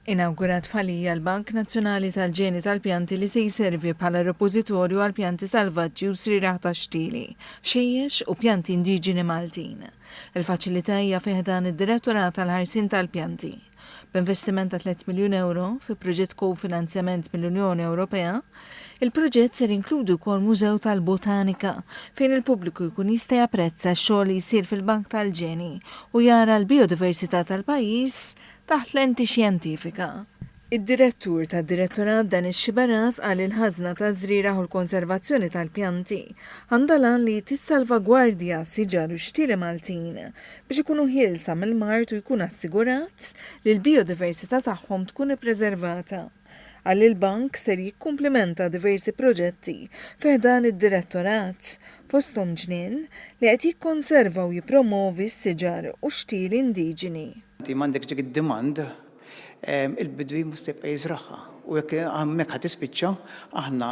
Inawgurat falija l-Bank Nazzjonali tal-Ġeni tal-Pjanti li se jservi bħala repożitorju għal pjanti salvaġġi u sriraħ ta' xtili, xejjex u pjanti indiġeni Maltin. Il-faċilità hija fih dan id-Direttorat tal-Ħarsin tal-Pjanti. B'investiment ta' 3 miljun euro fi proġett kofinanzjament mill-Unjoni Ewropea, il-proġett ser inkludu wkoll Mużew tal-Botanika fejn il-pubbliku jkun jista' japprezza x-xogħol li jsir fil-Bank tal-Ġeni u jara l-biodiversità tal-pajjiż taħt lenti xjentifika. Id-direttur tad-direttorat Danis Xibaras qal il-ħażna taż-żrieraħ u l-konservazzjoni tal-pjanti għandha lan li tissalvagwardja siġar u xtieli Maltin biex ikunu ħielsa mill-mart u jkun assigurat li l-biodiversità tagħhom tkun ippreservata. Għal il-bank ser jikkumplimenta diversi proġetti fih dan id-direttorat fosthom ġnien li qed jikkonserva u jippromovi s-siġar u xtieli indiġeni. Mandek ġek id-demand, il-bidwi mustibqa jizraħħa. U jekk għammek ħat ispiċċa, aħna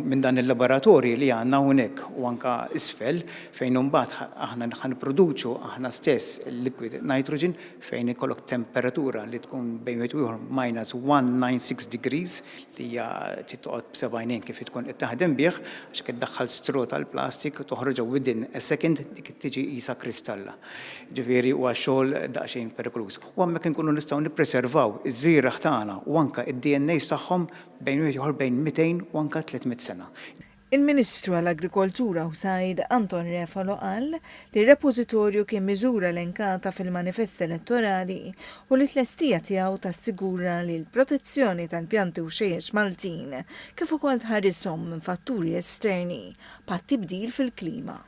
minn dan il-laboratorji li għandna hawnhekk u anka isfel fejn imbagħad aħna nipproduċu aħna stess il-liquid nitrogen fejn ikollok temperatura li tkun bejn wieħed u ieħor -196 degrees li hija titqgħod b'sebgħinejn kif tkun qed taħdem bih għax qed tdaħħal straw tal-plastik u toħroġ within a second dik tiġi qisha kristalla. Ġifieri huwa xogħol daqsxejn perikolus. U hemmhekk inkunu nistgħu nippreservaw iż-żieraħ tagħna u anke id-DNA tagħhom bejn ieħor bejn 200 u anke 300 sena. Il-Ministru għall-Agrikoltura u Sajd Anton Refalo qal li r-repożitorju kien miżura elenkata fil-manifest elettorali u li t-lestija tiegħu tassigura li l-protezzjoni tal-pjanti u xejjex Maltin kif ukoll tħarrishom minn fatturi esterni bħat tibdil fil-klima.